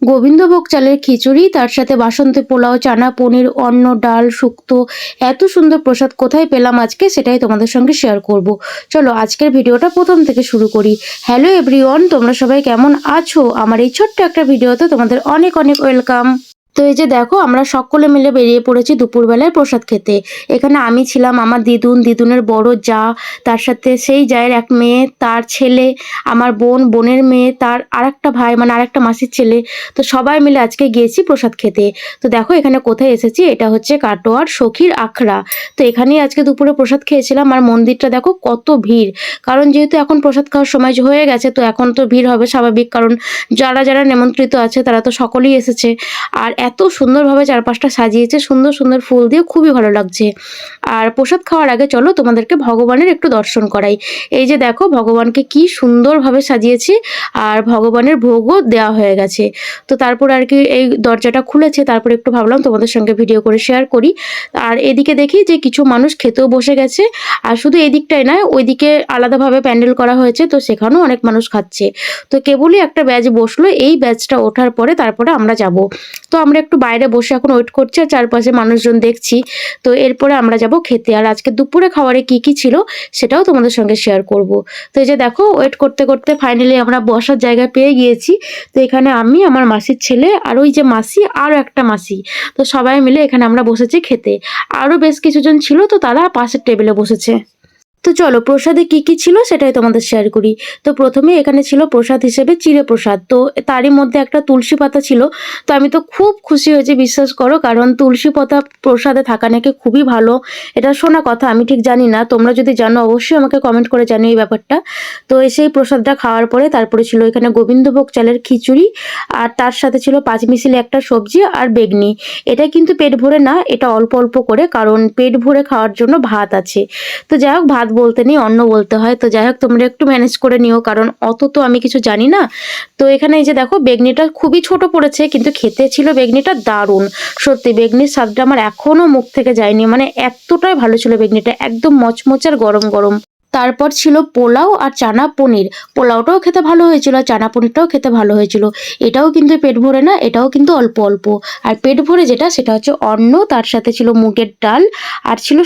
গোবিন্দভোগ চালের খিচুড়ি, তার সাথে বাসন্তী পোলাও, চানা পনির, অন্ন, ডাল, শুক্তো, এত সুন্দর প্রসাদ কোথায় পেলাম আজকে সেটাই তোমাদের সঙ্গে শেয়ার করব। চলো আজকের ভিডিওটা প্রথম থেকে শুরু করি। হ্যালো এভরিওয়ান, তোমরা সবাই কেমন আছো? আমার এই ছোট্ট একটা ভিডিওতে তোমাদের অনেক অনেক ওয়েলকাম। তো এই যে দেখো, আমরা সকলে মিলে বেরিয়ে পড়েছি দুপুরবেলায় প্রসাদ খেতে। এখানে আমি ছিলাম, আমার দিদুনের বড় যা, তার সাথে সেই জায়ের এক মেয়ে, তার ছেলে, আমার বোনের মেয়ে, তার আরেকটা ভাই মানে আরেকটা মাসির ছেলে। তো সবাই মিলে আজকে গিয়েছি প্রসাদ খেতে। তো দেখো এখানে কোথায় এসেছি, এটা হচ্ছে কাটোয়ার সখীর আখড়া। তো এখানেই আজকে দুপুরে প্রসাদ খেয়েছিলাম। আর মন্দিরটা দেখো কত ভিড়, কারণ যেহেতু এখন প্রসাদ খাওয়ার সময় হয়ে গেছে, তো এখন তো ভিড় হবে স্বাভাবিক, কারণ যারা যারা নিমন্ত্রিত আছে তারা তো সকলেই এসেছে। আর এত সুন্দরভাবে চারপাশটা সাজিয়েছে, সুন্দর সুন্দর ফুল দিয়ে, খুবই ভালো লাগছে। আর প্রসাদ খাওয়ার আগে চলো তোমাদেরকে ভগবানের একটু দর্শন করাই। এই যে দেখো ভগবানকে কি সুন্দরভাবে সাজিয়েছি, আর ভগবানের ভোগও দেওয়া হয়ে গেছে। তো তারপর আর কি এই দরজাটা খুলেছে, তারপর একটু ভাবলাম তোমাদের সঙ্গে ভিডিও করে শেয়ার করি। আর এদিকে দেখি যে কিছু মানুষ খেতেও বসে গেছে। আর শুধু এই দিকটাই নয়, ওইদিকে আলাদাভাবে প্যান্ডেল করা হয়েছে, তো সেখানেও অনেক মানুষ খাচ্ছে। তো কেবলই একটা ব্যাচ বসলো, এই ব্যাচটা ওঠার পরে তারপরে আমরা যাব। তো আমরা একটু বাইরে বসে এখন ওয়েট করছি, আর চারপাশে মানুষজন দেখছি। তো এরপরে আমরা যাব খেতে। আর আজকে দুপুরে খাবারে কি কি ছিল সেটাও তোমাদের সঙ্গে শেয়ার করব। তো এই যে দেখো, ওয়েট করতে করতে ফাইনালি আমরা বসার জায়গা পেয়ে গিয়েছি। তো এখানে আমি, আমার মাসির ছেলে, আর ওই যে মাসি, আরও একটা মাসি, তো সবাই মিলে এখানে আমরা বসেছি খেতে। আরও বেশ কিছুজন ছিল, তো তারা পাশের টেবিলে বসেছে। তো চলো প্রসাদে কি কি ছিল সেটাই তোমাদের শেয়ার করি। তো প্রথমে এখানে ছিল প্রসাদ হিসেবে চিড়ে প্রসাদ, তো তারই মধ্যে একটা তুলসী পাতা ছিল। তো আমি তো খুব খুশি হয়েছি, বিশ্বাস করো, কারণ তুলসী পাতা প্রসাদে থাকা নাকি খুবই ভালো। এটা শোনা কথা, আমি ঠিক জানি না, তোমরা যদি জানো অবশ্যই আমাকে কমেন্ট করে জানিও এই ব্যাপারটা। তো সেই প্রসাদটা খাওয়ার পরে তারপরে ছিল এখানে গোবিন্দভোগ চালের খিচুড়ি, আর তার সাথে ছিল পাঁচমিশালি একটা সবজি আর বেগনি। এটা কিন্তু পেট ভরে না, এটা অল্প অল্প করে, কারণ পেট ভরে খাওয়ার জন্য ভাত আছে। তো যাই হোক, ভাত বলতে নেই, অন্ন বলতে হয়। তো যাই হোক, তোমরা একটু ম্যানেজ করে নিও, কারণ অত তো আমি কিছু জানি না। তো এখানে এই যে দেখো, বেগনিটা খুবই ছোট পড়েছে, কিন্তু খেতে ছিল বেগনিটা দারুণ। সত্যি বেগনির স্বাদটা আমার এখনো মুখ থেকে যায়নি, মানে এতটাই ভালো ছিল বেগনিটা, একদম মচমচে আর গরম গরম। তারপর ছিল পোলাও আর চানা পনির। পোলাওটাও খেতে ভালো হয়েছিল, আর চানা পনিরটাও খেতে ভালো হয়েছিল। এটাও কিন্তু পেট ভরে না, এটাও কিন্তু অল্প অল্প। আর পেট ভরে যেটা, সেটা হচ্ছে অন্ন, তার সাথে ছিল মুগের ডাল, আর ছিল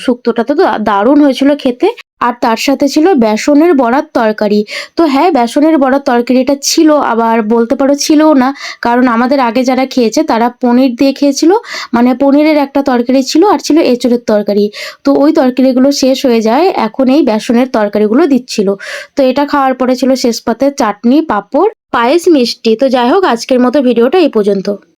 শুক্তোটা তো দারুণ হয়েছিল খেতে। আর তার সাথে ছিল বেসনের বড়ার তরকারি। তো হ্যাঁ, বেসনের বড়ার তরকারিটা ছিল, আবার বলতে পারো ছিলও না, কারণ আমাদের আগে যারা খেয়েছে তারা পনির দিয়ে খেয়েছিল। মানে পনিরের একটা তরকারি ছিল, আর ছিল এঁচোড়ের তরকারি। তো ওই তরকারিগুলো শেষ হয়ে যায়, এখন এই বেসনের তরকারিগুলো দিচ্ছিল। তো এটা খাওয়ার পরে ছিল শেষ পাতে চাটনি, পাঁপড়, পায়েস, মিষ্টি। তো যাই হোক, আজকের মতো ভিডিওটা এই পর্যন্ত।